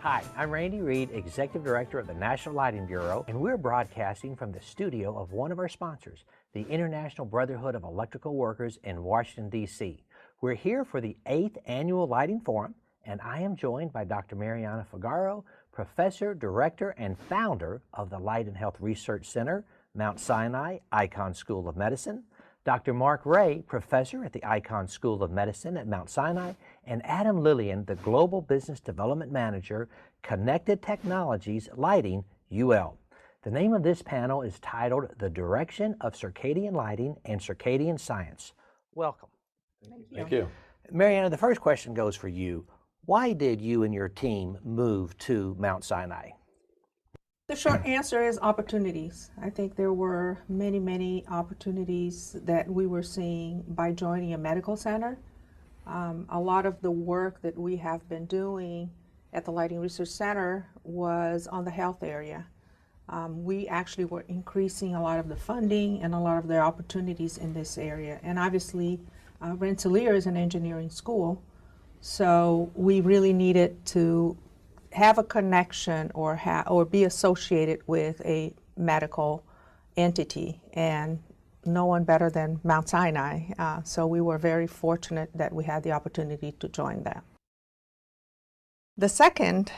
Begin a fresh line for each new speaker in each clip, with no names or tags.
Hi, I'm Randy Reed, Executive Director of the National Lighting Bureau, and we're broadcasting from the studio of one of our sponsors, the International Brotherhood of Electrical Workers in Washington, D.C. We're here for the 8th Annual Lighting Forum, and I am joined by Dr. Mariana Figueiro, Professor, Director, and Founder of the Light and Health Research Center, Mount Sinai, Icahn School of Medicine, Dr. Mark Ray, Professor at the Icahn School of Medicine at Mount Sinai, and Adam Lilien, the Global Business Development Manager, Connected Technologies Lighting, UL. The name of this panel is titled The Direction of Circadian Lighting and Circadian Science. Welcome.
Thank you.
Mariana, the first question goes for you. Why did you and your team move to Mount Sinai?
The short answer is opportunities. I think there were many opportunities that we were seeing by joining a medical center. A lot of the work that we have been doing at the Lighting Research Center was on the health area. We actually were increasing a lot of the funding and a lot of the opportunities in this area. And obviously, Rensselaer is an engineering school, so we really needed to have a connection or be associated with a medical entity, and no one better than Mount Sinai. So we were very fortunate that we had the opportunity to join them. The second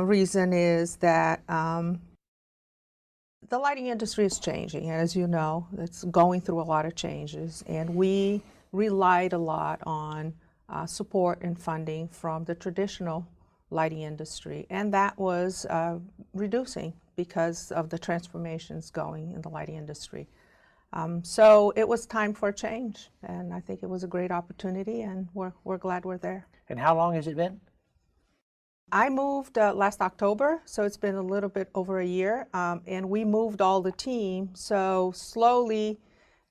reason is that the lighting industry is changing, and as you know, it's going through a lot of changes, and we relied a lot on support and funding from the traditional lighting industry, and that was reducing because of the transformations going in the lighting industry. So it was time for a change, and I think it was a great opportunity, and we're glad we're there.
And how long has it been?
I moved last October, so it's been a little bit over a year, and we moved all the team, so slowly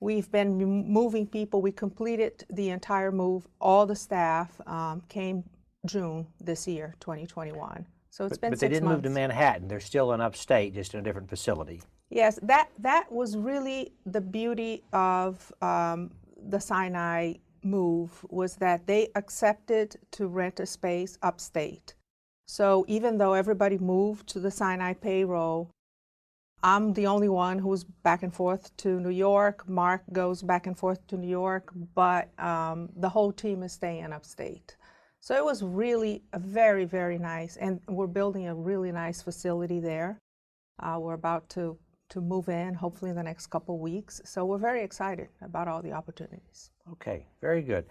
we've been moving people. We completed the entire move. All the staff came June this year, 2021. So it's been 6 months.
But they didn't move to Manhattan. They're still in upstate, just in a different facility.
Yes, that was really the beauty of the Sinai move, was that they accepted to rent a space upstate. So even though everybody moved to the Sinai payroll, I'm the only one who's back and forth to New York. Mark goes back and forth to New York, but the whole team is staying upstate. So it was really a very nice, and we're building a really nice facility there. We're about to move in, hopefully in the next couple weeks. So we're very excited about all the opportunities.
Okay, very good.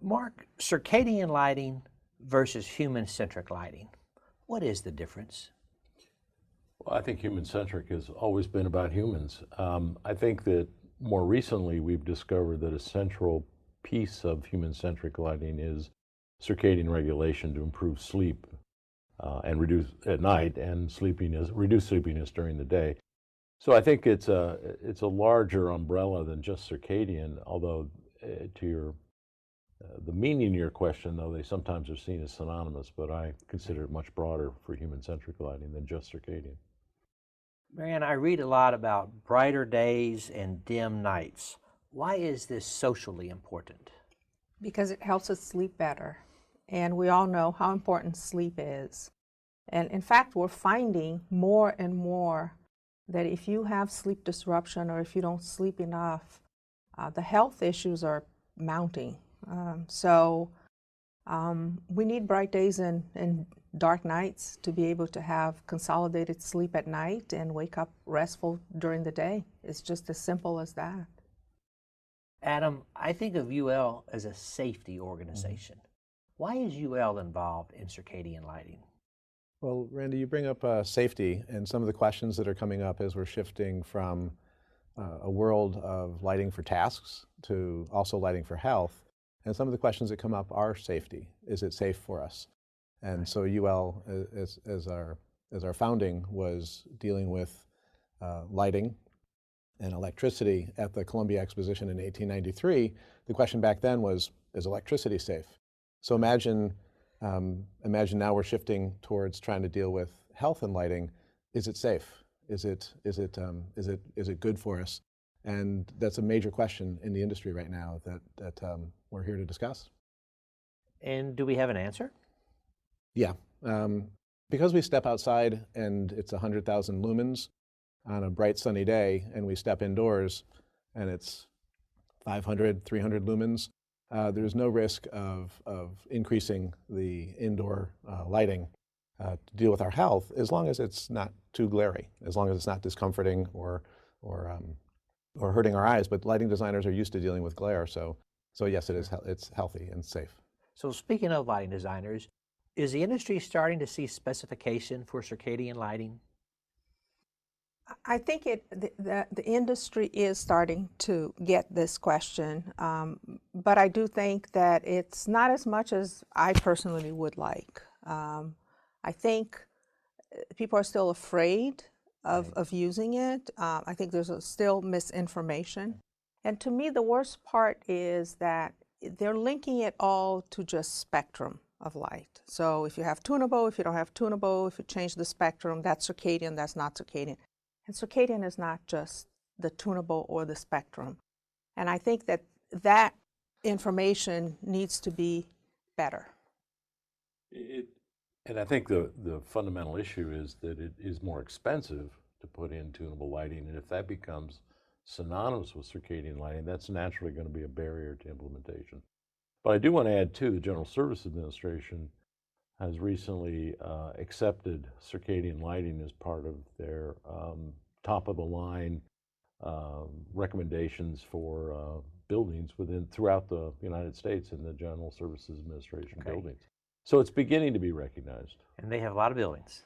Mark, circadian lighting versus human-centric lighting. What is the difference?
Well, I think human-centric has always been about humans. I think that more recently we've discovered that a central piece of human-centric lighting is circadian regulation to improve sleep and reduce at night, and reduce sleepiness during the day. So I think it's a larger umbrella than just circadian, although the meaning of your question, though, they sometimes are seen as synonymous, but I consider it much broader for human-centric lighting than just circadian.
Mariana, I read a lot about brighter days and dim nights. Why is this socially important?
Because it helps us sleep better. And we all know how important sleep is. And in fact, we're finding more and more that if you have sleep disruption or if you don't sleep enough, the health issues are mounting. So we need bright days and dark nights to be able to have consolidated sleep at night and wake up restful during the day. It's just as simple as that.
Adam, I think of UL as a safety organization. Why is UL involved in circadian lighting?
Well, Randy, you bring up safety, and some of the questions that are coming up as we're shifting from a world of lighting for tasks to also lighting for health. And some of the questions that come up are safety. Is it safe for us? And so UL, as our founding, was dealing with lighting and electricity at the Columbia Exposition in 1893. The question back then was, is electricity safe? So imagine now we're shifting towards trying to deal with health and lighting. Is it safe? Is it good for us? And that's a major question in the industry right now that we're here to discuss.
And do we have an answer?
Yeah. Because we step outside and it's 100,000 lumens on a bright sunny day, and we step indoors and it's 500, 300 lumens, there's no risk of increasing the indoor lighting to deal with our health, as long as it's not too glary, as long as it's not discomforting or hurting our eyes. But lighting designers are used to dealing with glare, so yes, it's healthy and safe.
So speaking of lighting designers, is the industry starting to see specification for circadian lighting?
I think the industry is starting to get this question, but I do think that it's not as much as I personally would like. I think people are still afraid of using it. I think there's still misinformation. And to me, the worst part is that they're linking it all to just spectrum of light. So if you have tunable, if you don't have tunable, if you change the spectrum, that's circadian, that's not circadian. And circadian is not just the tunable or the spectrum. And I think that that information needs to be better.
And I think the fundamental issue is that it is more expensive to put in tunable lighting, and if that becomes synonymous with circadian lighting, that's naturally going to be a barrier to implementation. But I do want to add, too, the General Services Administration has recently accepted circadian lighting as part of their top-of-the-line recommendations for buildings throughout the United States in the General Services Administration buildings. So it's beginning to be recognized.
And they have a lot of buildings.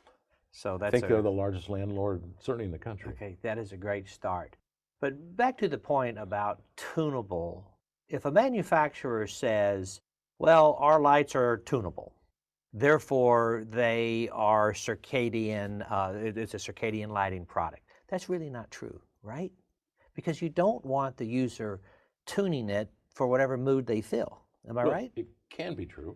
So that's
I think they're the largest landlord, certainly in the country.
Okay, that is a great start. But back to the point about tunable, if a manufacturer says, well, our lights are tunable, therefore they are circadian, it's a circadian lighting product, that's really not true, right? Because you don't want the user tuning it for whatever mood they feel. Am I right?
It can be true.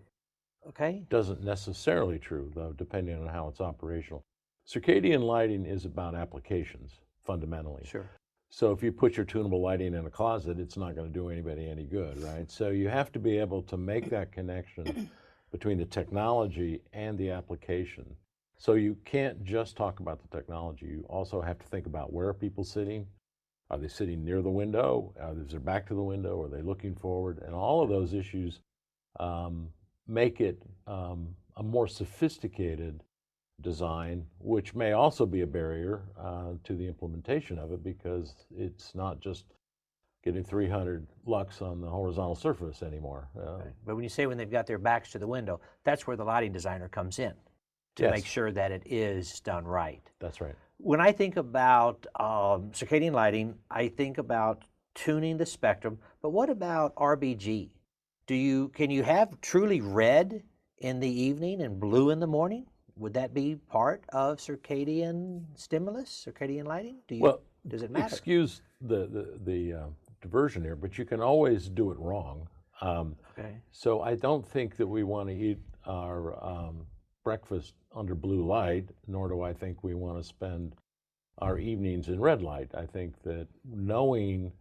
Okay.
Doesn't necessarily true, though, depending on how it's operational. Circadian lighting is about applications, fundamentally.
Sure.
So if you put your tunable lighting in a closet, it's not going to do anybody any good, right? So you have to be able to make that connection between the technology and the application. So you can't just talk about the technology. You also have to think about, where are people sitting? Are they sitting near the window? Is their back to the window? Are they looking forward? And all of those issues make it a more sophisticated design, which may also be a barrier to the implementation of it, because it's not just getting 300 lux on the horizontal surface anymore.
Okay. But when you say when they've got their backs to the window, that's where the lighting designer comes in to make sure that it is done right.
That's right.
When I think about circadian lighting, I think about tuning the spectrum, but what about RBG? Can you have truly red in the evening and blue in the morning? Would that be part of circadian stimulus, circadian lighting? Does it matter?
Excuse the diversion here, but you can always do it wrong.
Okay.
So I don't think that we want to eat our breakfast under blue light, nor do I think we want to spend our evenings in red light. I think that knowing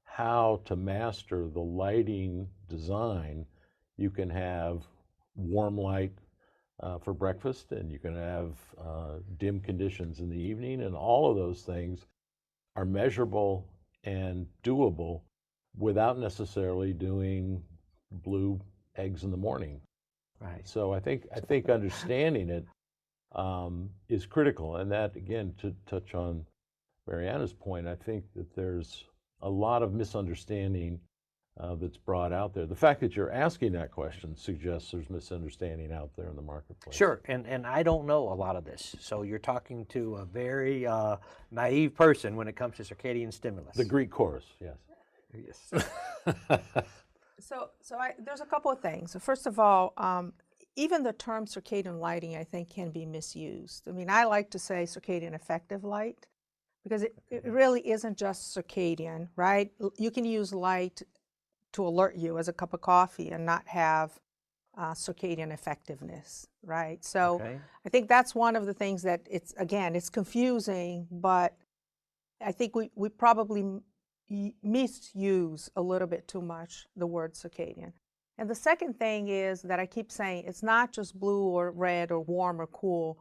how to master the lighting design, you can have warm light for breakfast, and you can have dim conditions in the evening, and all of those things are measurable and doable without necessarily doing blue eggs in the morning.
Right.
So I think understanding it is critical, and that, again, to touch on Mariana's point, I think that there's a lot of misunderstanding that's brought out there. The fact that you're asking that question suggests there's misunderstanding out there in the marketplace.
Sure, and I don't know a lot of this, so you're talking to a very naive person when it comes to circadian stimulus.
The Greek chorus, yes.
Yes.
There's a couple of things. First of all, even the term circadian lighting, I think, can be misused. I mean, I like to say circadian effective light, because it really isn't just circadian, right? You can use light to alert you as a cup of coffee and not have circadian effectiveness, right? So I think that's one of the things that it's confusing, but I think we probably misuse a little bit too much the word circadian. And the second thing is that I keep saying it's not just blue or red or warm or cool.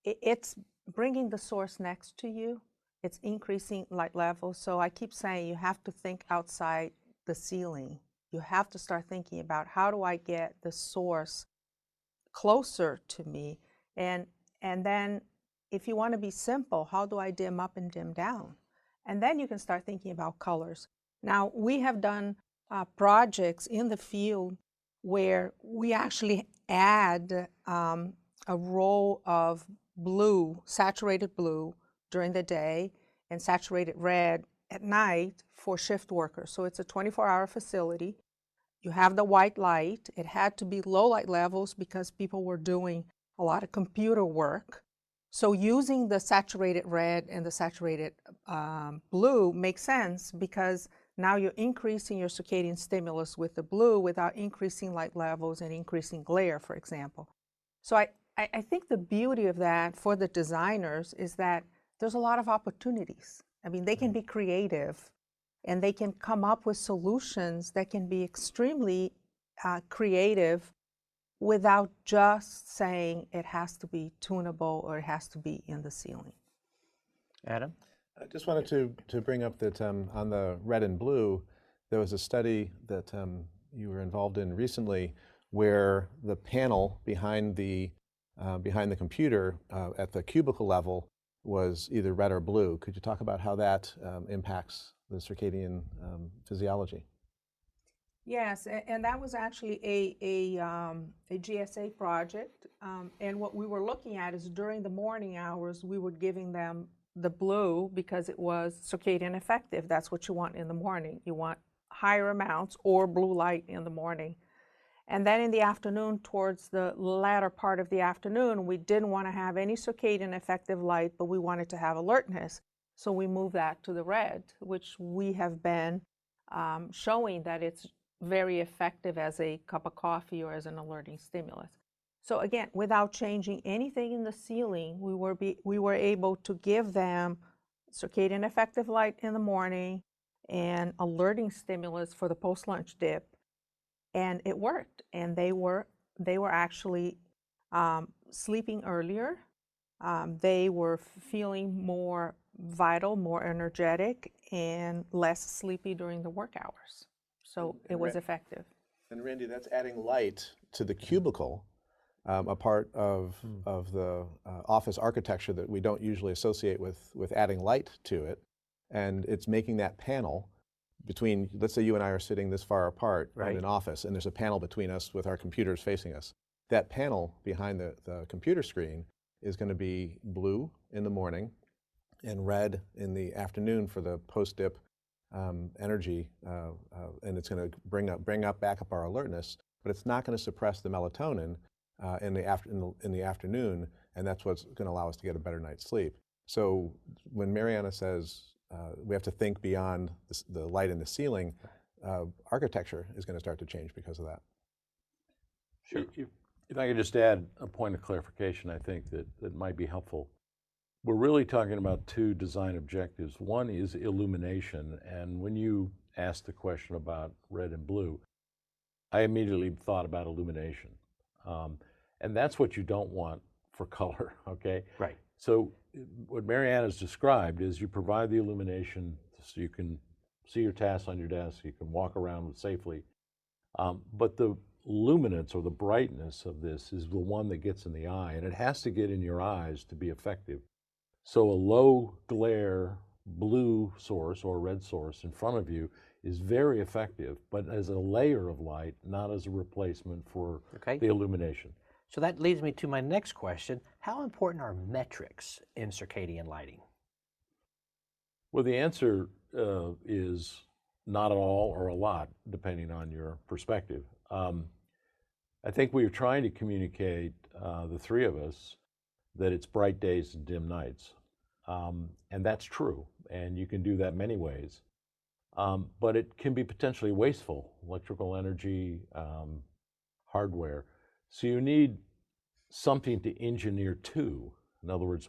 It's bringing the source next to you. It's increasing light levels. So I keep saying you have to think outside the ceiling. You have to start thinking about, how do I get the source closer to me? And then if you want to be simple, how do I dim up and dim down? And then you can start thinking about colors. Now, we have done projects in the field where we actually add a row of blue, saturated blue during the day and saturated red at night for shift workers. So it's a 24-hour facility. You have the white light. It had to be low light levels because people were doing a lot of computer work. So using the saturated red and the saturated blue makes sense, because now you're increasing your circadian stimulus with the blue without increasing light levels and increasing glare, for example. So I think the beauty of that for the designers is that there's a lot of opportunities. I mean, they can be creative and they can come up with solutions that can be extremely creative without just saying it has to be tunable or it has to be in the ceiling.
Adam?
I just wanted to bring up that on the red and blue, there was a study that you were involved in recently where the panel behind the computer at the cubicle level was either red or blue. Could you talk about how that impacts the circadian physiology?
Yes, and that was actually a GSA project. And what we were looking at is during the morning hours, we were giving them the blue because it was circadian effective. That's what you want in the morning. You want higher amounts or blue light in the morning. And then in the afternoon, towards the latter part of the afternoon, we didn't want to have any circadian effective light, but we wanted to have alertness. So we moved that to the red, which we have been showing that it's very effective as a cup of coffee or as an alerting stimulus. So again, without changing anything in the ceiling, we were able to give them circadian effective light in the morning and alerting stimulus for the post-lunch dip. And it worked, and they were actually sleeping earlier. They were feeling more vital, more energetic, and less sleepy during the work hours. So it was effective.
And Randy, that's adding light to the cubicle, a part of the office architecture that we don't usually associate with adding light to it. And it's making that panel between, let's say you and I are sitting this far apart in an office, and there's a panel between us with our computers facing us. That panel behind the computer screen is going to be blue in the morning and red in the afternoon for the post-dip energy, and it's going to bring back up our alertness, but it's not going to suppress the melatonin in the afternoon, and that's what's going to allow us to get a better night's sleep. So when Mariana says we have to think beyond the light in the ceiling, architecture is going to start to change because of that.
Sure. If I could just add a point of clarification, I think that might be helpful. We're really talking about two design objectives. One is illumination, and when you asked the question about red and blue, I immediately thought about illumination. And that's what you don't want for color, okay?
Right.
So what Mariana's described is you provide the illumination so you can see your tasks on your desk, you can walk around safely, but the luminance or the brightness of this is the one that gets in the eye, and it has to get in your eyes to be effective. So a low glare blue source or red source in front of you is very effective, but as a layer of light, not as a replacement for the illumination.
So that leads me to my next question. How important are metrics in circadian lighting?
Well, the answer is not at all or a lot, depending on your perspective. I think we are trying to communicate, the three of us, that it's bright days and dim nights. And that's true, and you can do that many ways. But it can be potentially wasteful, electrical energy, hardware. So you need something to engineer to. In other words,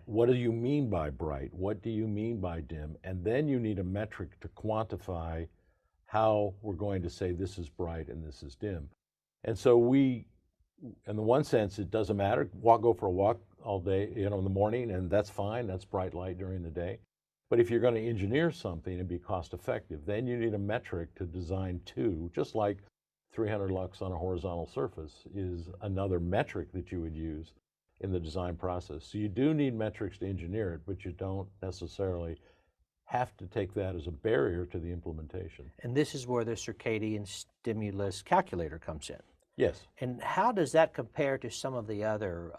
what do you mean by bright? What do you mean by dim? And then you need a metric to quantify how we're going to say this is bright and this is dim. And so we, in the one sense, it doesn't matter. Go for a walk all day, in the morning, and that's fine. That's bright light during the day. But if you're going to engineer something and be cost effective, then you need a metric to design to, just like 300 lux on a horizontal surface is another metric that you would use in the design process. So you do need metrics to engineer it, but you don't necessarily have to take that as a barrier to the implementation.
And this is where the circadian stimulus calculator comes in.
Yes.
And how does that compare to some of the other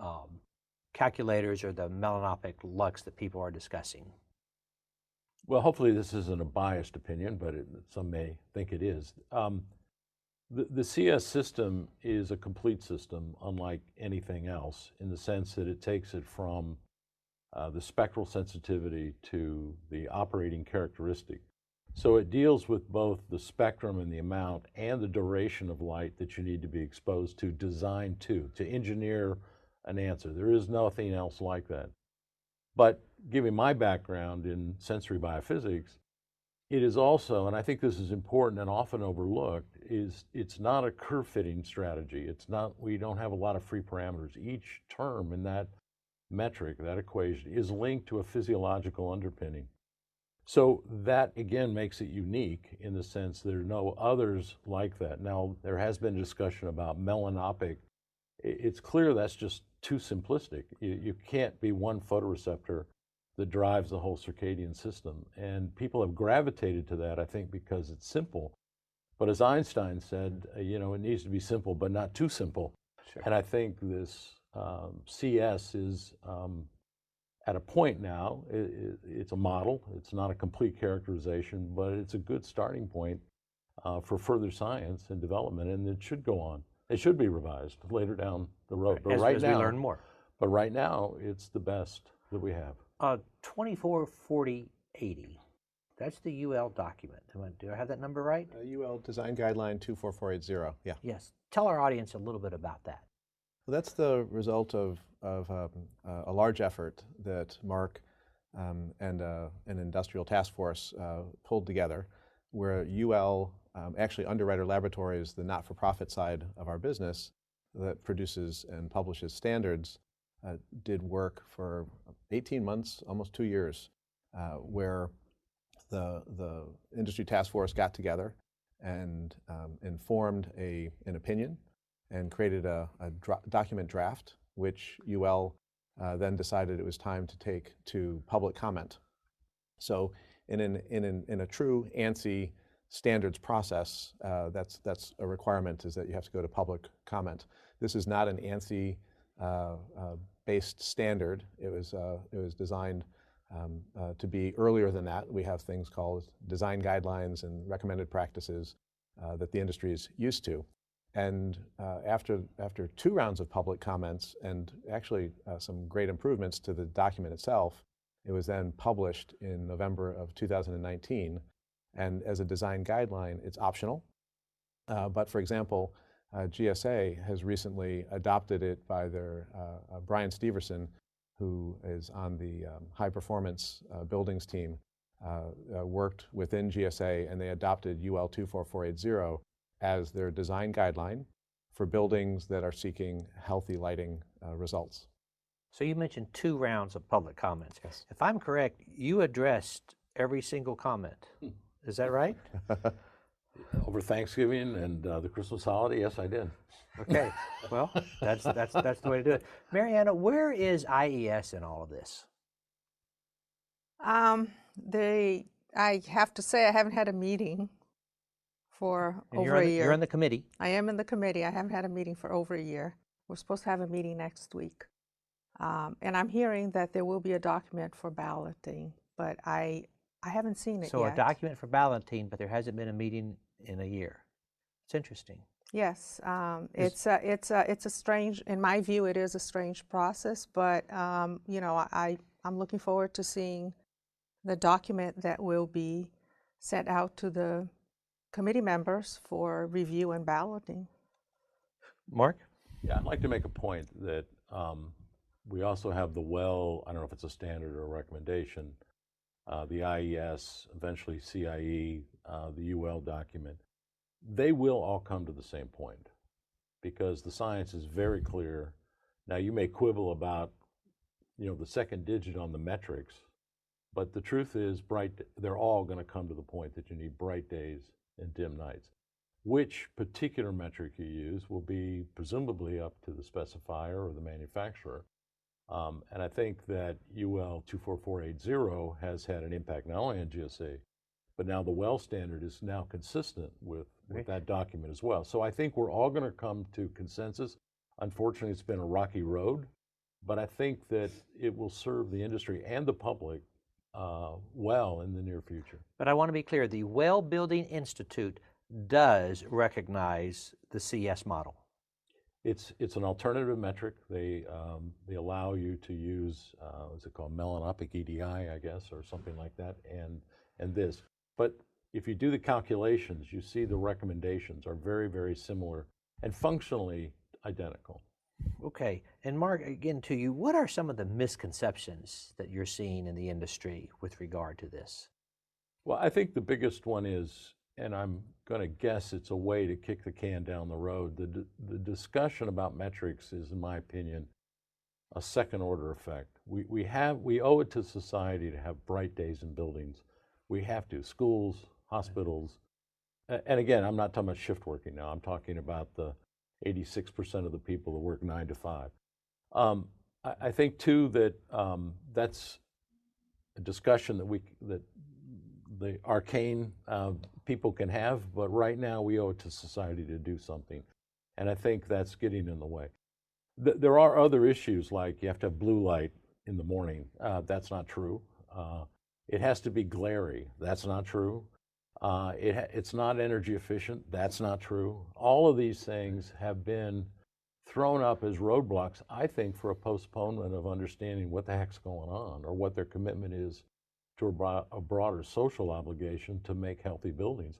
calculators or the melanopic lux that people are discussing?
Well, hopefully this isn't a biased opinion, but some may think it is. The CS system is a complete system, unlike anything else, in the sense that it takes it from the spectral sensitivity to the operating characteristic. So it deals with both the spectrum and the amount and the duration of light that you need to be exposed to, designed to engineer an answer. There is nothing else like that. But given my background in sensory biophysics, it is also, and I think this is important and often overlooked, is it's not a curve fitting strategy. It's not, we don't have a lot of free parameters. Each term in that metric, that equation, is linked to a physiological underpinning. So that again makes it unique in the sense there are no others like that. Now, there has been discussion about melanopic. It's clear that's just too simplistic. You can't be one photoreceptor that drives the whole circadian system. And people have gravitated to that, I think, because it's simple. But as Einstein said, it needs to be simple, but not too simple.
Sure.
And I think this CS is at a point now, it's a model. It's not a complete characterization, but it's a good starting point for further science and development, and it should go on. It should be revised later down the road. But
as we learn more.
But right now, it's the best that we have.
244080. That's the UL document. Do I have that number right?
UL Design Guideline 24480, yeah.
Yes. Tell our audience a little bit about that.
Well, that's the result of a large effort that Mark and an industrial task force pulled together, where UL, actually Underwriter Laboratories, the not-for-profit side of our business that produces and publishes standards, did work for 18 months, almost 2 years, where the industry task force got together and informed an opinion and created a document draft, which UL then decided it was time to take to public comment. So in a true ANSI standards process, that's a requirement, is that you have to go to public comment. This is not an ANSI based standard. It was designed to be earlier than that. We have things called design guidelines and recommended practices that the industry is used to. And after 2 rounds of public comments and actually some great improvements to the document itself, it was then published in November of 2019. And as a design guideline, it's optional. But for example, GSA has recently adopted it by their Brian Steverson, who is on the high performance buildings team, worked within GSA, and they adopted UL 24480 as their design guideline for buildings that are seeking healthy lighting results.
So you mentioned 2 rounds of public comments.
Yes.
If I'm correct, you addressed every single comment. Is that right?
Over Thanksgiving and the Christmas holiday, yes, I did.
Okay. Well, that's the way to do it. Mariana, where is IES in all of this?
I have to say I haven't had a meeting for over a year.
You're in the committee.
I am in the committee. I haven't had a meeting for over a year. We're supposed to have a meeting next week. And I'm hearing that there will be a document for balloting, but I haven't seen it
So
yet.
a document for balloting, but there hasn't been a meeting in a year. It's interesting.
Yes, it's a strange, in my view, it is a strange process, but I'm looking forward to seeing the document that will be sent out to the committee members for review and balloting.
Mark?
Yeah, I'd like to make a point that we also have the I don't know if it's a standard or a recommendation, the IES, eventually CIE, the UL document, they will all come to the same point because the science is very clear. Now, you may quibble about, the second digit on the metrics, but the truth is they're all going to come to the point that you need bright days and dim nights. Which particular metric you use will be presumably up to the specifier or the manufacturer. And I think that UL 24480 has had an impact not only on GSA, but now the WELL standard is now consistent with that document as well. So I think we're all going to come to consensus. Unfortunately, it's been a rocky road, but I think that it will serve the industry and the public well in the near future.
But I want to be clear, the Well Building Institute does recognize the CS model.
It's an alternative metric. They allow you to use what's it called, melanopic EDI, I guess, or something like that, and this. But if you do the calculations, you see the recommendations are very, very similar and functionally identical.
Okay, and Mark, again to you, what are some of the misconceptions that you're seeing in the industry with regard to this?
Well, I think the biggest one is, and I'm going to guess it's a way to kick the can down the road. The discussion about metrics is, in my opinion, a second order effect. We owe it to society to have bright days in buildings. We have to, schools, hospitals, and again, I'm not talking about shift working now. I'm talking about the 86% of the people that work 9 to 5. I think too that that's a discussion that the arcane people can have, but right now we owe it to society to do something. And I think that's getting in the way. There are other issues like you have to have blue light in the morning. That's not true. It has to be glary. That's not true. It's not energy efficient. That's not true. All of these things have been thrown up as roadblocks, I think, for a postponement of understanding what the heck's going on or what their commitment is to a broader social obligation to make healthy buildings.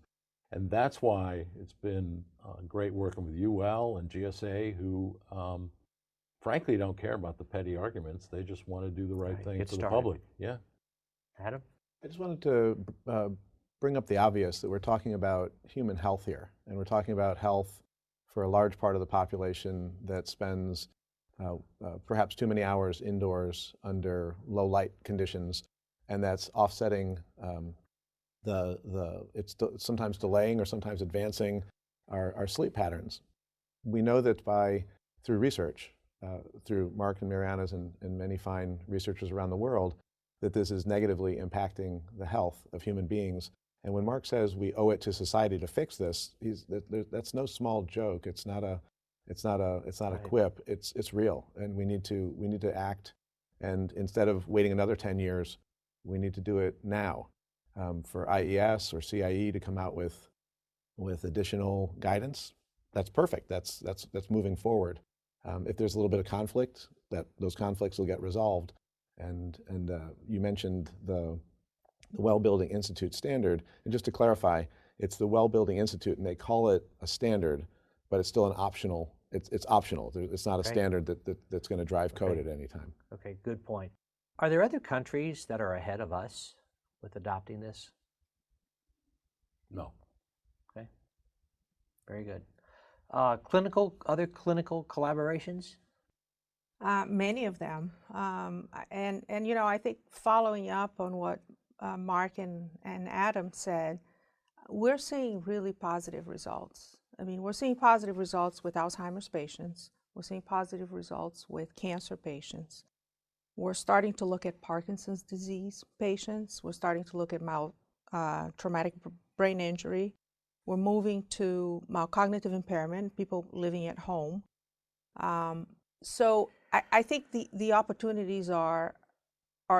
And that's why it's been great working with UL and GSA, who frankly don't care about the petty arguments. They just want to do the right thing for the public. Yeah.
Adam?
I just wanted to bring up the obvious that we're talking about human health here, and we're talking about health for a large part of the population that spends perhaps too many hours indoors under low light conditions, and that's offsetting it's sometimes delaying or sometimes advancing our sleep patterns. We know that through research, through Mark and Mariana's and many fine researchers around the world, that this is negatively impacting the health of human beings. And when Mark says we owe it to society to fix this, that's no small joke. It's not a quip. It's real, and we need to act. And instead of waiting another 10 years, we need to do it now. For IES or CIE to come out with additional guidance, that's perfect. That's moving forward. If there's a little bit of conflict, those conflicts will get resolved. And you mentioned the Well Building Institute standard, and just to clarify, it's the Well Building Institute, and they call it a standard, but it's still an optional. It's optional. It's not a standard that's going to drive code at any time.
Okay, good point. Are there other countries that are ahead of us with adopting this?
No.
Okay, very good. Other clinical collaborations?
Many of them, and I think following up on what Mark and Adam said, we're seeing really positive results. I mean, we're seeing positive results with Alzheimer's patients. We're seeing positive results with cancer patients. We're starting to look at Parkinson's disease patients. We're starting to look at traumatic brain injury. We're moving to mild cognitive impairment, people living at home. So I think the opportunities are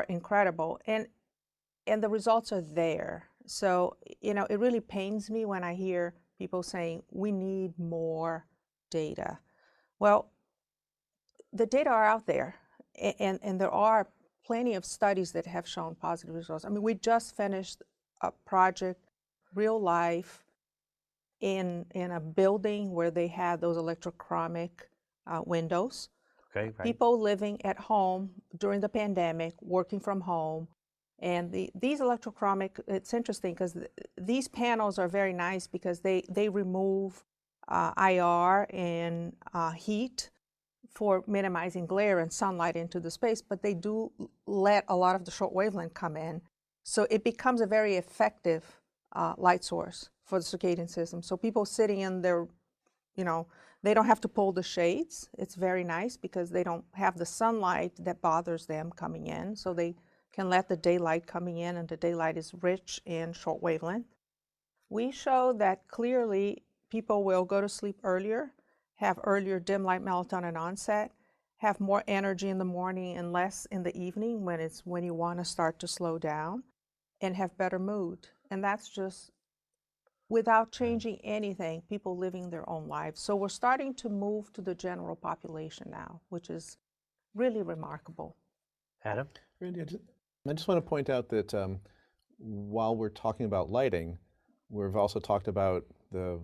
incredible, and the results are there. So it really pains me when I hear people saying we need more data. Well, the data are out there, and there are plenty of studies that have shown positive results. I mean, we just finished a project, real life, in a building where they had those electrochromic windows.
Okay, right.
People living at home during the pandemic, working from home, And these electrochromic, it's interesting because these panels are very nice because they remove IR and heat for minimizing glare and sunlight into the space, but they do let a lot of the short wavelength come in. So it becomes a very effective light source for the circadian system. So people sitting in their, they don't have to pull the shades. It's very nice because they don't have the sunlight that bothers them coming in. So they can let the daylight coming in, and the daylight is rich in short wavelength. We show that clearly people will go to sleep earlier, have earlier dim light melatonin onset, have more energy in the morning and less in the evening when you want to start to slow down, and have better mood. And that's just without changing anything, people living their own lives. So we're starting to move to the general population now, which is really remarkable.
Adam?
Randy, I just want to point out that while we're talking about lighting, we've also talked about the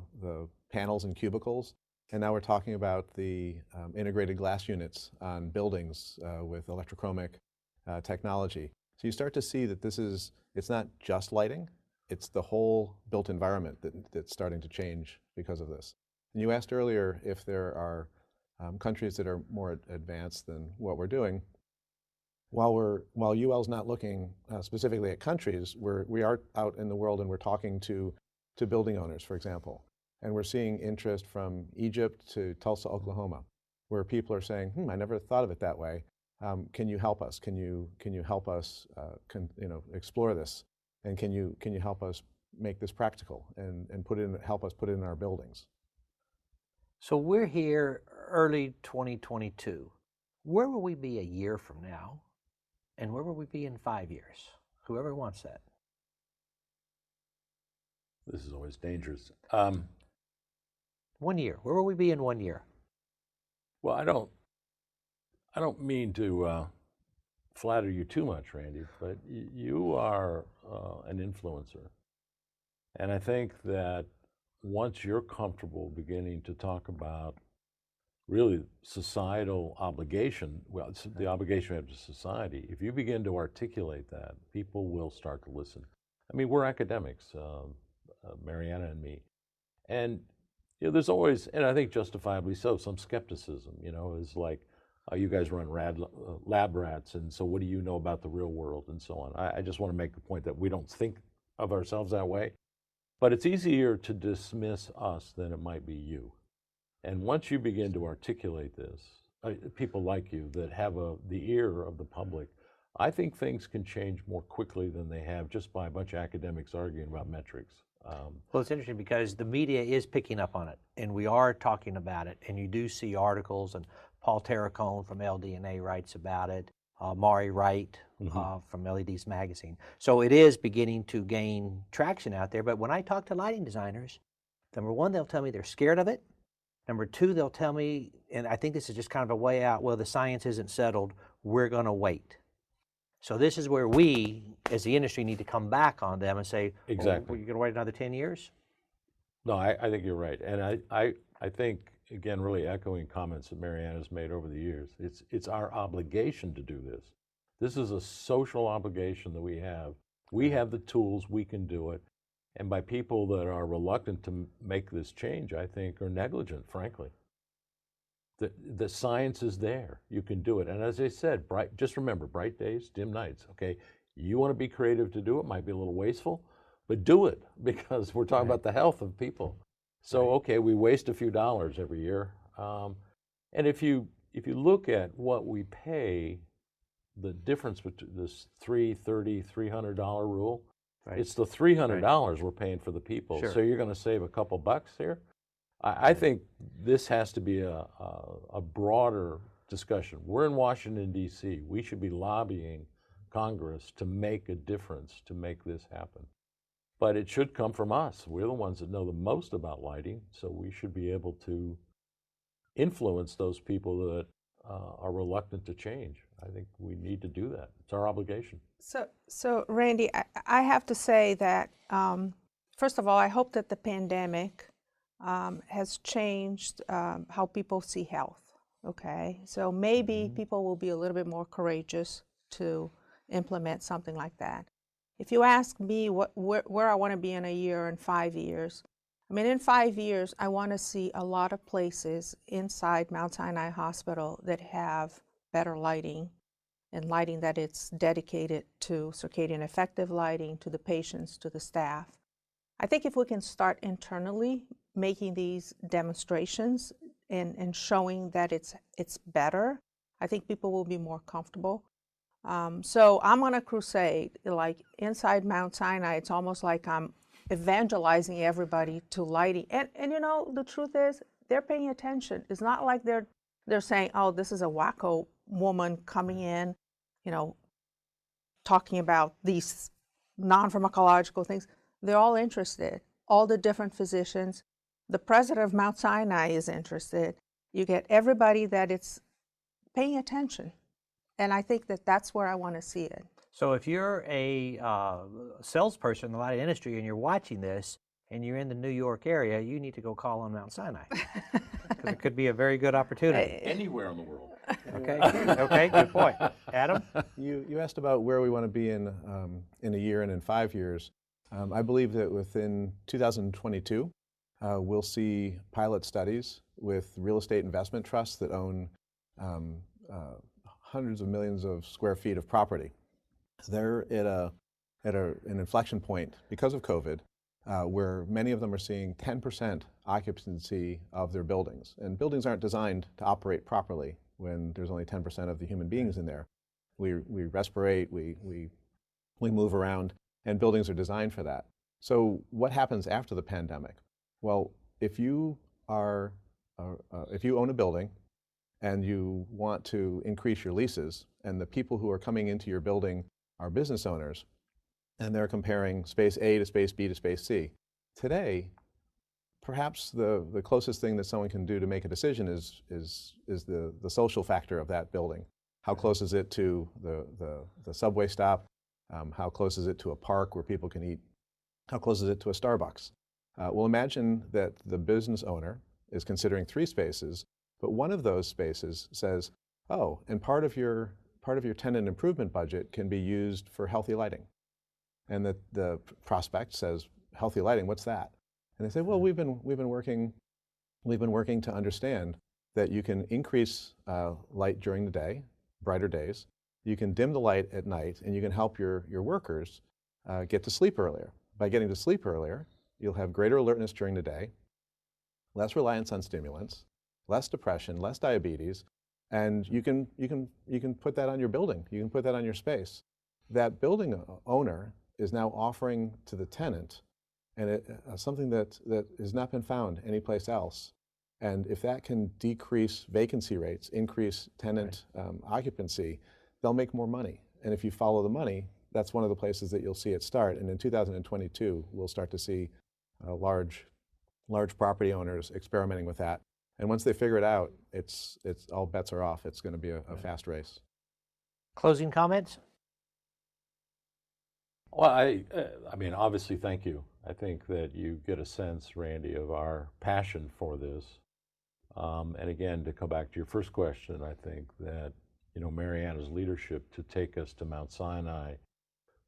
panels and cubicles, and now we're talking about the integrated glass units on buildings with electrochromic technology. So you start to see that it's not just lighting, it's the whole built environment that's starting to change because of this. And you asked earlier if there are countries that are more advanced than what we're doing. While UL's not looking specifically at countries, we are out in the world and we're talking to building owners, for example. And we're seeing interest from Egypt to Tulsa, Oklahoma, where people are saying, I never thought of it that way. Can you help us? Can you help us explore this? And can you help us make this practical and help us put it in our buildings?
So we're here early 2022. Where will we be a year from now? And where will we be in 5 years? Whoever wants that.
This is always dangerous.
1 year. Where will we be in 1 year?
Well, I don't mean to flatter you too much, Randy, but you are an influencer. And I think that once you're comfortable beginning to talk about really societal obligation, well, it's the obligation we have to society, if you begin to articulate that, people will start to listen. I mean, we're academics, Mariana and me. And there's always, and I think justifiably so, some skepticism, is like, you guys run lab rats, and so what do you know about the real world, and so on. I just want to make the point that we don't think of ourselves that way, but it's easier to dismiss us than it might be you. And once you begin to articulate this, people like you that have the ear of the public, I think things can change more quickly than they have just by a bunch of academics arguing about metrics.
Well, it's interesting because the media is picking up on it, and we are talking about it, and you do see articles, and Paul Terracone from LDNA writes about it, Maury Wright from LEDs Magazine. So it is beginning to gain traction out there, but when I talk to lighting designers, number one, they'll tell me they're scared of it. Number two, they'll tell me, and I think this is just kind of a way out, well, the science isn't settled, we're going to wait. So this is where we, as the industry, need to come back on them and say,
exactly.
Well, you're going to wait another 10 years?
No, I think you're right. And I think, again, really echoing comments that Mariana's made over the years, it's our obligation to do this. This is a social obligation that we have. We have the tools, we can do it. And by people that are reluctant to make this change, I think, are negligent, frankly. The science is there. You can do it. And as I said, just remember, bright days, dim nights, okay? You want to be creative to do it, might be a little wasteful, but do it because we're talking about the health of people. So, okay, we waste a few dollars every year. And if you look at what we pay, the difference between this $330, $300 rule, it's the $300 we're paying for the people.
Sure.
So you're going to save a couple bucks here. I think this has to be a broader discussion. We're in Washington, D.C. We should be lobbying Congress to make a difference, to make this happen. But it should come from us. We're the ones that know the most about lighting, so we should be able to influence those people that are reluctant to change. I think we need to do that. It's our obligation.
So Randy, I have to say that, first of all, I hope that the pandemic has changed how people see health, okay? So maybe people will be a little bit more courageous to implement something like that. If you ask me where I want to be in a year and 5 years, I mean, in 5 years, I want to see a lot of places inside Mount Sinai Hospital that have better lighting, and lighting that it's dedicated to circadian effective lighting, to the patients, to the staff. I think if we can start internally making these demonstrations and showing that it's better, I think people will be more comfortable. So I'm on a crusade, like inside Mount Sinai, it's almost like I'm evangelizing everybody to lighting. And you know, the truth is, they're paying attention. It's not like they're saying, oh, this is a wacko woman coming in, you know, talking about these non-pharmacological things. They're all interested, all the different physicians. The president of Mount Sinai is interested. You get everybody that it's paying attention. And I think that that's where I want to see it.
So if you're a salesperson in the lighting industry and you're watching this and you're in the New York area, you need to go call on Mount Sinai. Because it could be a very good opportunity.
Anywhere in the world.
Okay, okay, good point. Adam?
You asked about where we want to be in a year and in 5 years. I believe that within 2022, we'll see pilot studies with real estate investment trusts that own hundreds of millions of square feet of property. They're at an inflection point because of COVID, where many of them are seeing 10% occupancy of their buildings. And buildings aren't designed to operate properly when there's only 10% of the human beings in there. We respirate, we move around, and buildings are designed for that. So what happens after the pandemic? Well, if you own a building and you want to increase your leases, and the people who are coming into your building are business owners, and they're comparing space A to space B to space C. Today, perhaps the closest thing that someone can do to make a decision is the social factor of that building. How close is it to the subway stop? How close is it to a park where people can eat? How close is it to a Starbucks? Well, imagine that the business owner is considering 3 spaces, but one of those spaces says, oh, and part of your tenant improvement budget can be used for healthy lighting. And the prospect says, healthy lighting, what's that? And they say, well, we've been working to understand that you can increase light during the day, brighter days. You can dim the light at night, and you can help your workers get to sleep earlier. By getting to sleep earlier, you'll have greater alertness during the day, less reliance on stimulants, less depression, less diabetes, and you can put that on your building. You can put that on your space. That building owner is now offering to the tenant and something that has not been found anyplace else. And if that can decrease vacancy rates, increase tenant occupancy, they'll make more money. And if you follow the money, that's one of the places that you'll see it start. And in 2022, we'll start to see large property owners experimenting with that. And once they figure it out, it's all bets are off. It's going to be a fast race.
Closing comments?
Well, I mean, obviously, thank you. I think that you get a sense, Randy, of our passion for this. And again, to come back to your first question, I think that, you know, Mariana's leadership to take us to Mount Sinai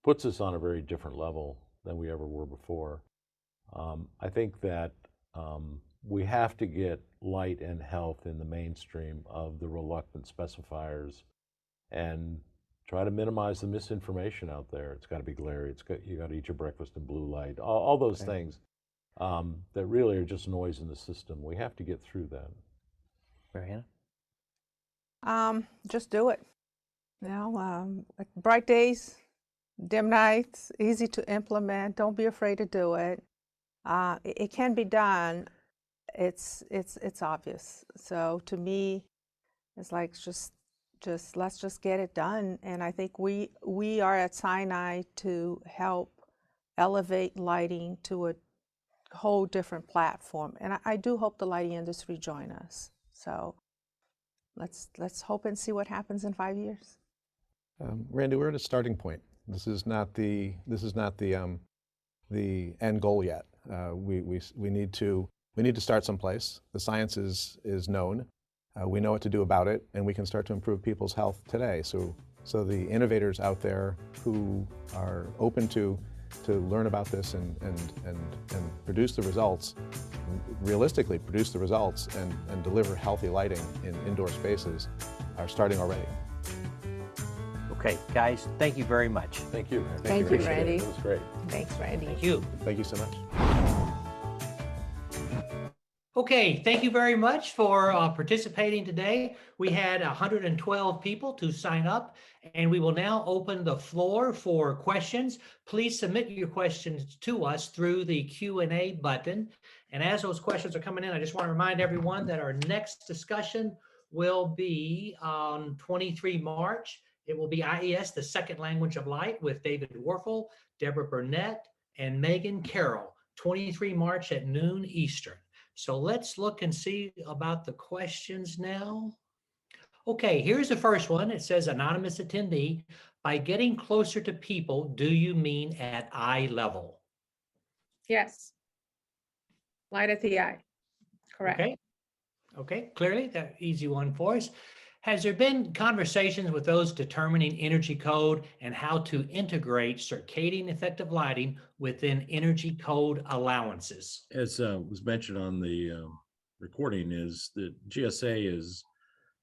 puts us on a very different level than we ever were before. I think that we have to get light and health in the mainstream of the reluctant specifiers and try to minimize the misinformation out there. It's got to be glary. You got to eat your breakfast in blue light. All those things that really are just noise in the system. We have to get through that.
Mariana?
Just do it. You know, bright days, dim nights, easy to implement. Don't be afraid to do it. It can be done. It's obvious. So to me, it's like just let's just get it done. And I think we are at Sinai to help elevate lighting to a whole different platform. And I do hope the lighting industry join us. So let's hope and see what happens in 5 years.
Randy, we're at a starting point. This is not the end goal yet. We need to start someplace. The science is known. We know what to do about it, and we can start to improve people's health today. So So the innovators out there who are open to learn about this and produce the results, realistically produce the results and deliver healthy lighting in indoor spaces are starting already.
Okay, guys, thank you very much.
Thank you.
Thank you,
Appreciate it.
Randy.
It was great.
Thanks, Randy.
Thank you.
Thank you so much.
Okay, thank you very much for participating today. We had 112 people to sign up, and we will now open the floor for questions. Please submit your questions to us through the Q&A button. And as those questions are coming in, I just want to remind everyone that our next discussion will be on 23 March. It will be IES, the Second Language of Light, with David Warfel, Deborah Burnett, and Megan Carroll, 23 March at noon Eastern. So let's look and see about the questions now. Okay, here's the first one. It says, anonymous attendee, by getting closer to people, do you mean at eye level?
Yes. Light at the eye. Correct.
Okay, clearly that easy one for us. Has there been conversations with those determining energy code and how to integrate circadian effective lighting within energy code allowances?
As was mentioned on the recording, is that GSA is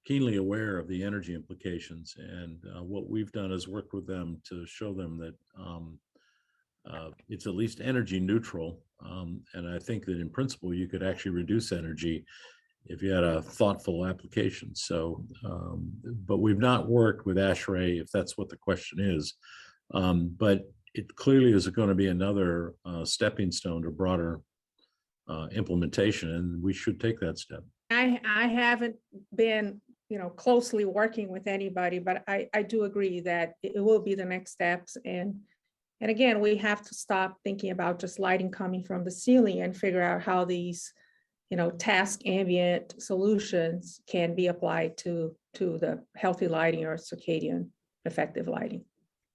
keenly aware of the energy implications, and what we've done is work with them to show them that it's at least energy neutral, and I think that in principle you could actually reduce energy if you had a thoughtful application. So, but we've not worked with ASHRAE, if that's what the question is. But it clearly is going to be another stepping stone to broader implementation, and we should take that step.
I haven't been, closely working with anybody, but I do agree that it will be the next steps. And again, we have to stop thinking about just lighting coming from the ceiling and figure out how these task ambient solutions can be applied to the healthy lighting or circadian effective lighting.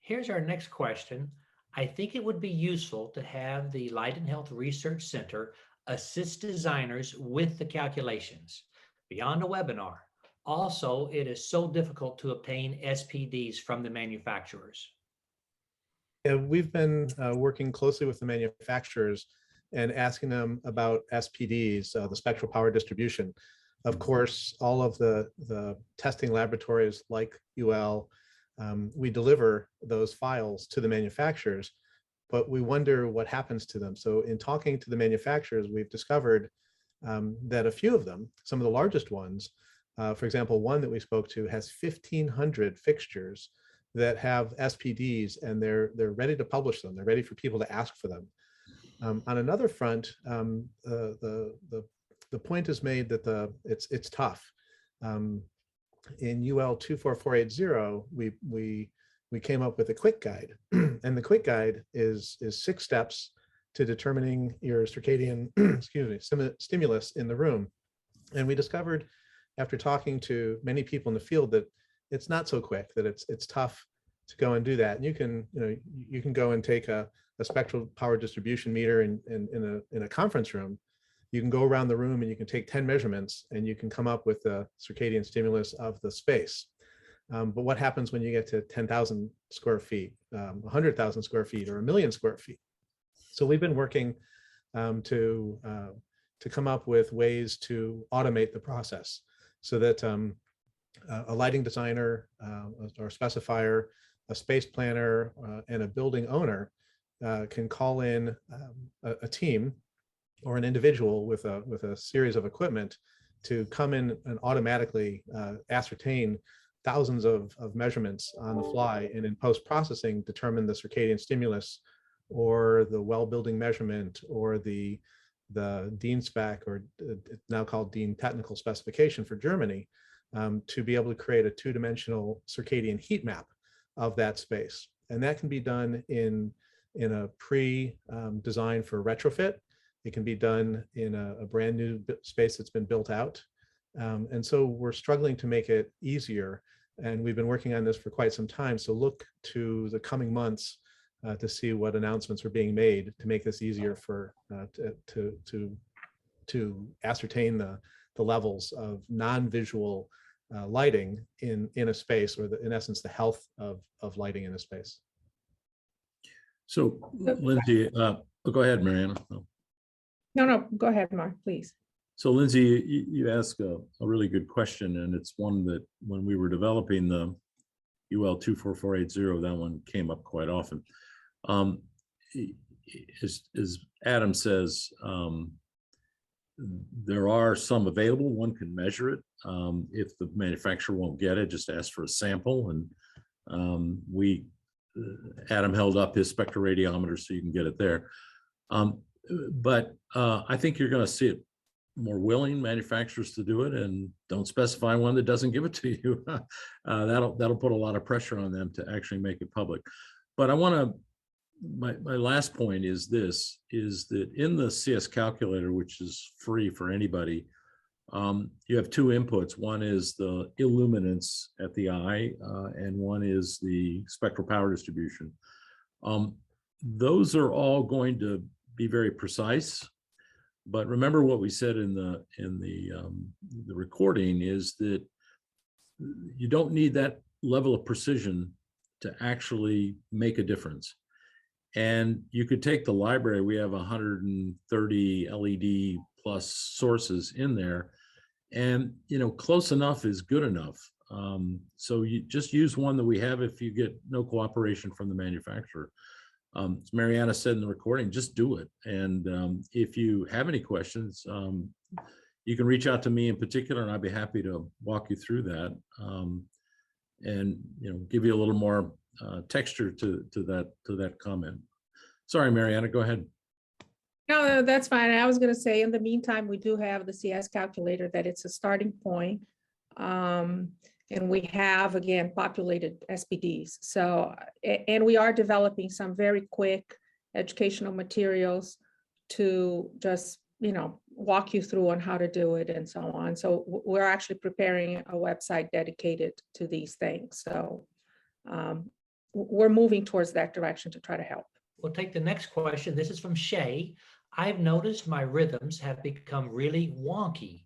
Here's our next question. I think it would be useful to have the Light and Health Research Center assist designers with the calculations beyond a webinar. Also, it is so difficult to obtain SPDs from the manufacturers.
Yeah, we've been working closely with the manufacturers and asking them about SPDs, the spectral power distribution. Of course, all of the testing laboratories like UL, we deliver those files to the manufacturers, but we wonder what happens to them. So in talking to the manufacturers, we've discovered that a few of them, some of the largest ones, for example, one that we spoke to has 1,500 fixtures that have SPDs, and they're ready to publish them. They're ready for people to ask for them. On another front, the point is made that it's tough. In UL 24480, we came up with a quick guide, and the quick guide is 6 steps to determining your circadian stimulus in the room. And we discovered, after talking to many people in the field, that it's not so quick, that it's tough to go and do that. And you can go and take a spectral power distribution meter in a conference room. You can go around the room and you can take 10 measurements and you can come up with the circadian stimulus of the space. But what happens when you get to 10,000 square feet, 100,000 square feet, or 1 million square feet? So we've been working to come up with ways to automate the process so that a lighting designer or specifier, a space planner, and a building owner can call in a team or an individual with a series of equipment to come in and automatically ascertain thousands of measurements on the fly, and in post-processing determine the circadian stimulus or the well building measurement or the DIN spec, or now called DIN technical specification for Germany, to be able to create a 2-dimensional circadian heat map of that space. And that can be done in a pre-design for retrofit. It can be done in a brand new space that's been built out. And so we're struggling to make it easier. And we've been working on this for quite some time. So look to the coming months to see what announcements are being made to make this easier for to ascertain the levels of non-visual lighting in a space, or in essence, the health of lighting in a space.
So, Lindsay, go ahead, Mariana.
No, go ahead, Mark, please.
So, Lindsay, you asked a really good question, and it's one that when we were developing the UL 24480, that one came up quite often. As Adam says, there are some available. One can measure it. If the manufacturer won't get it, just ask for a sample. And Adam held up his spectroradiometer so you can get it there. But I think you're going to see it more willing manufacturers to do it, and don't specify one that doesn't give it to you. That'll put a lot of pressure on them to actually make it public. But I want to, my last point is this, is that in the CS calculator, which is free for anybody, you have two inputs. One is the illuminance at the eye, and one is the spectral power distribution. Those are all going to be very precise. But remember what we said in the recording is that you don't need that level of precision to actually make a difference. And you could take the library, we have 130 LED plus sources in there, and close enough is good enough. So you just use one that we have if you get no cooperation from the manufacturer. As Mariana said in the recording, just do it. And if you have any questions, you can reach out to me in particular, and I'd be happy to walk you through that, and give you a little more texture to that comment. Sorry, Mariana, go ahead.
No, that's fine. I was going to say, in the meantime, we do have the CS calculator, that it's a starting point. And we have, again, populated SPDs. So, and we are developing some very quick educational materials to just, walk you through on how to do it and so on. So we're actually preparing a website dedicated to these things. So we're moving towards that direction to try to help.
We'll take the next question. This is from Shay. I've noticed my rhythms have become really wonky,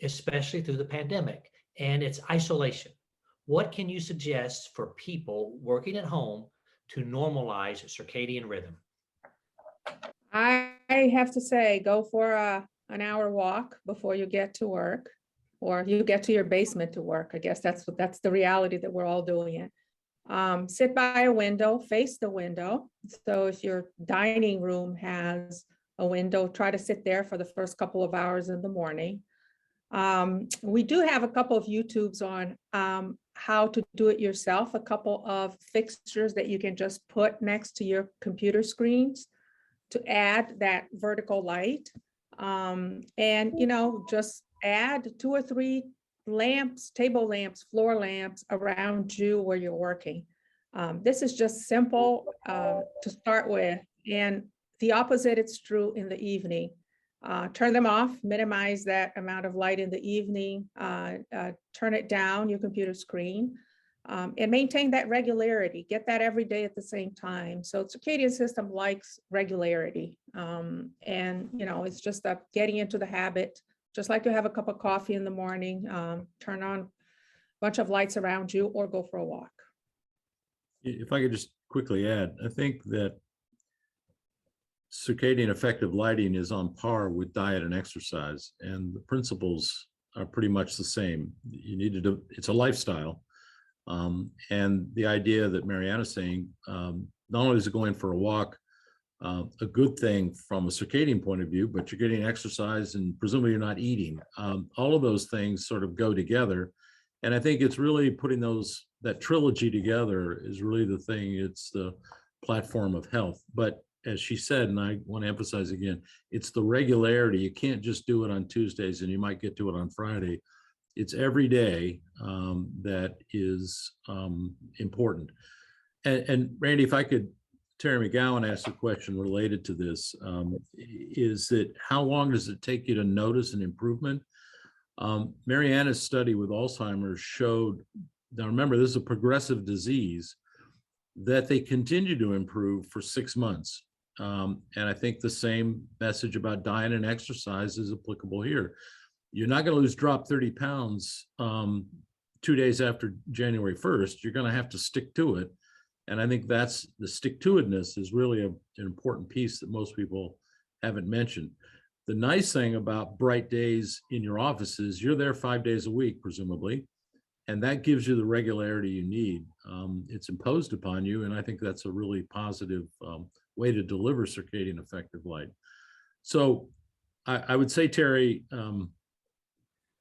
especially through the pandemic and its isolation. What can you suggest for people working at home to normalize circadian rhythm?
I have to say, go for an hour walk before you get to work, or you get to your basement to work. I guess that's the reality that we're all doing it. Sit by a window, face the window. So if your dining room has a window, try to sit there for the first couple of hours in the morning. We do have a couple of YouTubes on how to do it yourself, a couple of fixtures that you can just put next to your computer screens to add that vertical light. And, just add 2 or 3 lamps, table lamps, floor lamps around you where you're working. This is just simple to start with. And the opposite, it's true in the evening. Turn them off, minimize that amount of light in the evening, turn it down, your computer screen, and maintain that regularity. Get that every day at the same time. So circadian system likes regularity. And, it's just getting into the habit, just like you have a cup of coffee in the morning, turn on a bunch of lights around you or go for a walk.
If I could just quickly add, I think that circadian effective lighting is on par with diet and exercise, and the principles are pretty much the same. You need to do, it's a lifestyle. And the idea that Mariana's saying, not only is it going for a walk, a good thing from a circadian point of view, but you're getting exercise and presumably you're not eating. All of those things sort of go together. And I think it's really putting that trilogy together is really the thing. It's the platform of health. But as she said, and I want to emphasize again, it's the regularity. You can't just do it on Tuesdays and you might get to it on Friday. It's every day that is important. And Randy, if I could, Terry McGowan asked a question related to this, is that how long does it take you to notice an improvement? Mariana's study with Alzheimer's showed, now remember, this is a progressive disease, that they continue to improve for 6 months. And I think the same message about diet and exercise is applicable here. You're not going to drop 30 pounds 2 days after January 1st, you're going to have to stick to it. And I think that's the stick-to-itness is really an important piece that most people haven't mentioned. The nice thing about bright days in your office is you're there 5 days a week, presumably, and that gives you the regularity you need. It's imposed upon you, and I think that's a really positive way to deliver circadian effective light. So I would say, Terry,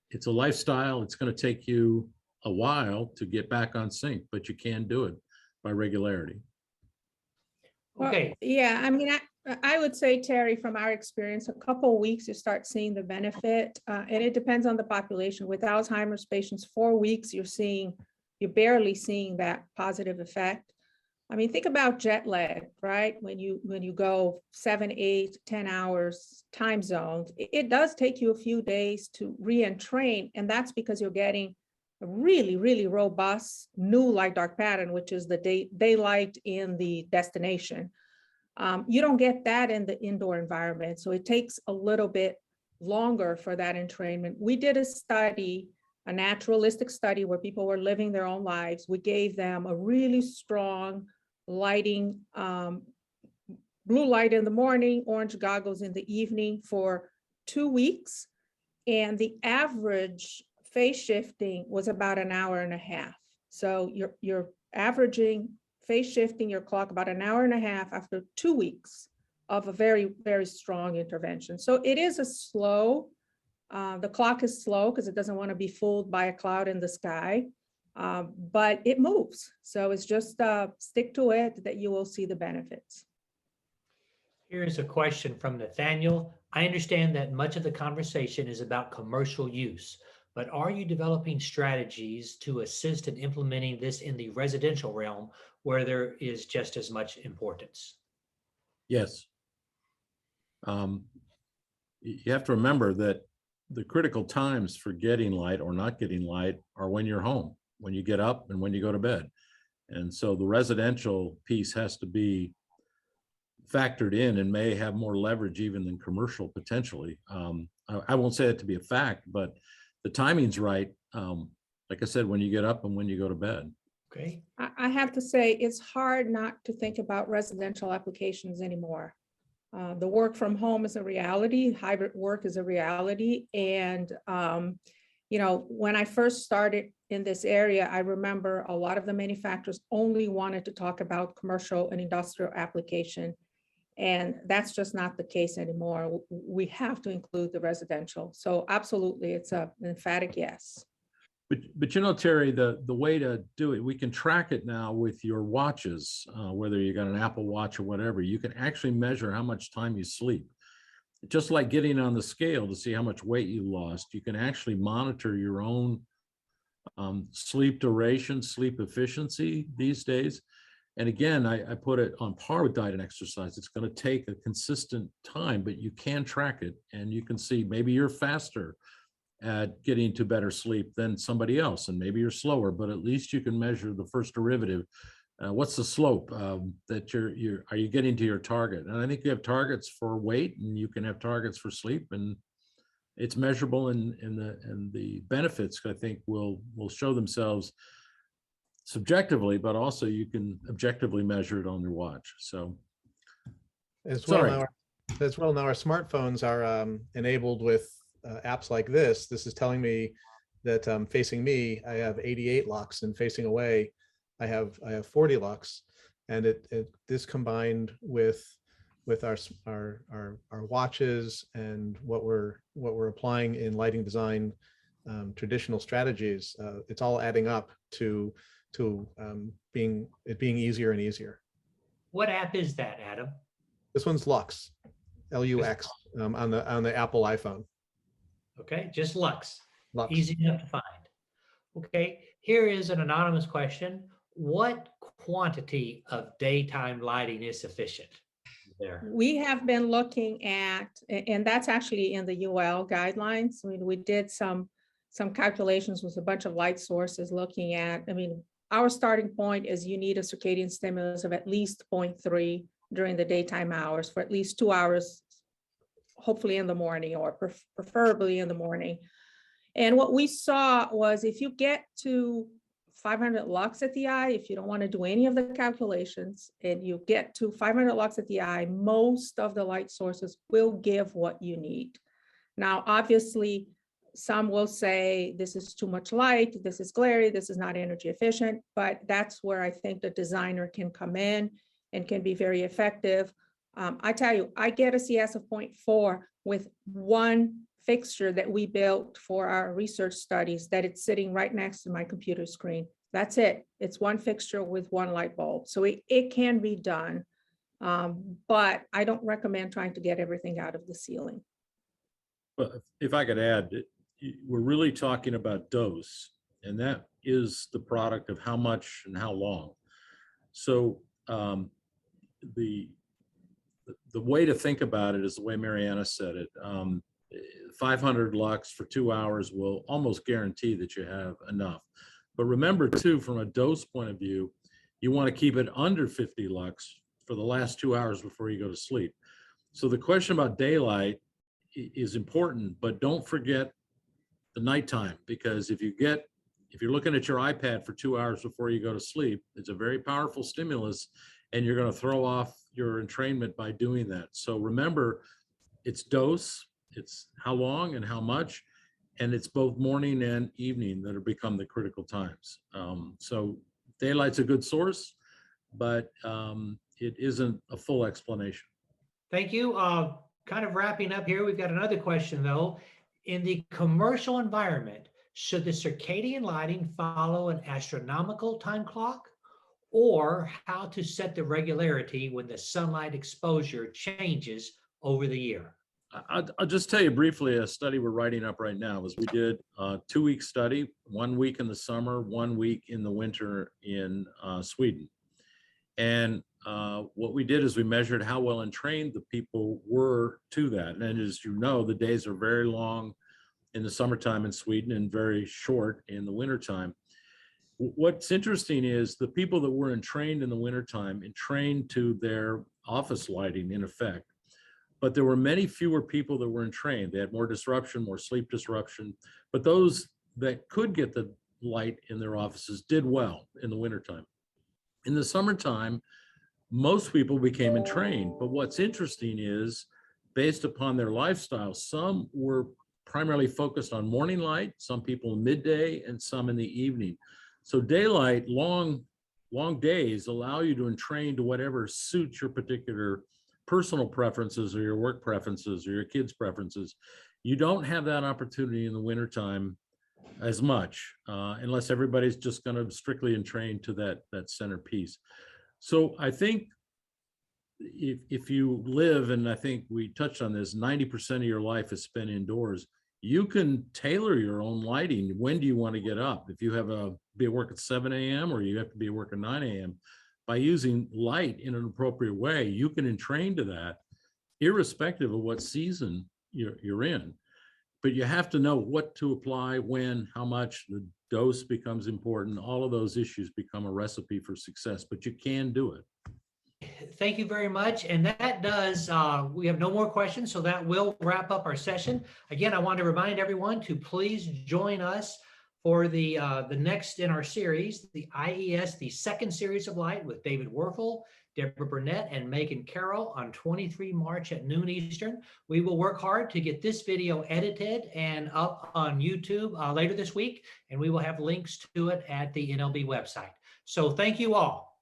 it's a lifestyle. It's going to take you a while to get back on sync, but you can do it by regularity.
Okay. Well, yeah, I mean, I would say, Terry, from our experience, a couple of weeks you start seeing the benefit, and it depends on the population. With Alzheimer's patients, 4 weeks you're barely seeing that positive effect. I mean, think about jet lag, right? When you go 7, 8, 10 hours time zones, it does take you a few days to re-entrain, and that's because you're getting a really, really robust new light dark pattern, which is the daylight in the destination. You don't get that in the indoor environment, so it takes a little bit longer for that entrainment. We did a study, a naturalistic study where people were living their own lives. We gave them a really strong lighting, blue light in the morning, orange goggles in the evening for 2 weeks. And the average phase shifting was about an hour and a half. So you're averaging phase shifting your clock about an hour and a half after 2 weeks of a very, very strong intervention. So it is a slow, the clock is slow because it doesn't want to be fooled by a cloud in the sky, but it moves. So it's just stick to it that you will see the benefits.
Here's a question from Nathaniel. I understand that much of the conversation is about commercial use, but are you developing strategies to assist in implementing this in the residential realm where there is just as much importance?
Yes. You have to remember that the critical times for getting light or not getting light are when you're home, when you get up and when you go to bed. And so the residential piece has to be factored in and may have more leverage even than commercial potentially. I won't say it to be a fact, but the timing's right. Like I said, when you get up and when you go to bed.
Okay.
I have to say, it's hard not to think about residential applications anymore. The work from home is a reality, hybrid work is a reality. And, when I first started in this area, I remember a lot of the manufacturers only wanted to talk about commercial and industrial application. And that's just not the case anymore. We have to include the residential. So absolutely, it's an emphatic yes.
But Terry, the way to do it, we can track it now with your watches, whether you got an Apple Watch or whatever. You can actually measure how much time you sleep. Just like getting on the scale to see how much weight you lost, you can actually monitor your own sleep duration, sleep efficiency these days. And again, I put it on par with diet and exercise. It's going to take a consistent time, but you can track it and you can see maybe you're faster at getting to better sleep than somebody else, and maybe you're slower, but at least you can measure the first derivative. What's the slope that are you getting to your target? And I think you have targets for weight, and you can have targets for sleep, and it's measurable, and the benefits I think will show themselves subjectively, but also you can objectively measure it on your watch. So
as well now our smartphones are enabled with apps like this. This is telling me that facing me, I have 88 lux, and facing away, I have 40 lux. And this combined with our watches and what we're applying in lighting design, traditional strategies, it's all adding up to being easier and easier.
What app is that, Adam?
This one's Lux, Lux, on the Apple iPhone.
Okay, just Lux.
Lux.
Easy enough to find. Okay, here is an anonymous question. What quantity of daytime lighting is sufficient there?
We have been looking at, and that's actually in the UL guidelines. I mean, we did some calculations with a bunch of light sources looking at, our starting point is you need a circadian stimulus of at least 0.3 during the daytime hours for at least 2 hours, hopefully in the morning, or preferably in the morning. And what we saw was if you get to 500 lux at the eye, if you don't want to do any of the calculations, and you get to 500 lux at the eye, most of the light sources will give what you need. Now, obviously, some will say this is too much light, this is glary, this is not energy efficient, but that's where I think the designer can come in and can be very effective. I tell you, I get a CS of 0.4 with one fixture that we built for our research studies, that it's sitting right next to my computer screen. That's it. It's one fixture with one light bulb. So it can be done, but I don't recommend trying to get everything out of the ceiling.
But if I could add, we're really talking about dose, and that is the product of how much and how long. So the way to think about it is the way Mariana said it. 500 lux for 2 hours will almost guarantee that you have enough. But remember too, from a dose point of view, you want to keep it under 50 lux for the last 2 hours before you go to sleep. So the question about daylight is important, but don't forget the nighttime, because if you're looking at your iPad for 2 hours before you go to sleep, it's a very powerful stimulus, and you're going to throw off your entrainment by doing that. So remember, it's dose, it's how long and how much, and it's both morning and evening that have become the critical times. So daylight's a good source, but it isn't a full explanation.
Thank you. Kind of wrapping up here, we've got another question though. In the commercial environment, should the circadian lighting follow an astronomical time clock, or how to set the regularity when the sunlight exposure changes over the year?
I'll just tell you briefly a study we're writing up right now. Is we did a 2-week study, 1 week in the summer, 1 week in the winter in Sweden. And what we did is we measured how well entrained the people were to that. And as you know, the days are very long in the summertime in Sweden and very short in the wintertime. What's interesting is the people that were entrained in the wintertime entrained to their office lighting in effect. But there were many fewer people that were entrained. They had more disruption, more sleep disruption. But those that could get the light in their offices did well in the wintertime. In the summertime, most people became entrained. But what's interesting is, based upon their lifestyle, some were primarily focused on morning light, some people midday, and some in the evening. So daylight, long days allow you to entrain to whatever suits your particular personal preferences or your work preferences or your kids' preferences. You don't have that opportunity in the wintertime as much, unless everybody's just going to strictly entrain to that centerpiece. So I think if you live, and I think we touched on this, 90% of your life is spent indoors, you can tailor your own lighting. When do you want to get up? If you have to be at work at 7 a.m. or you have to be at work at 9 a.m., by using light in an appropriate way, you can entrain to that, irrespective of what season you're in. But you have to know what to apply, when, how much. The dose becomes important. All of those issues become a recipe for success, but you can do it.
Thank you very much. And that does, we have no more questions, so that will wrap up our session. Again, I want to remind everyone to please join us for the next in our series, the IES, the second series of Light with David Werfel, Deborah Burnett, and Megan Carroll on 23 March at noon Eastern. We will work hard to get this video edited and up on YouTube later this week, and we will have links to it at the NLB website. So thank you all.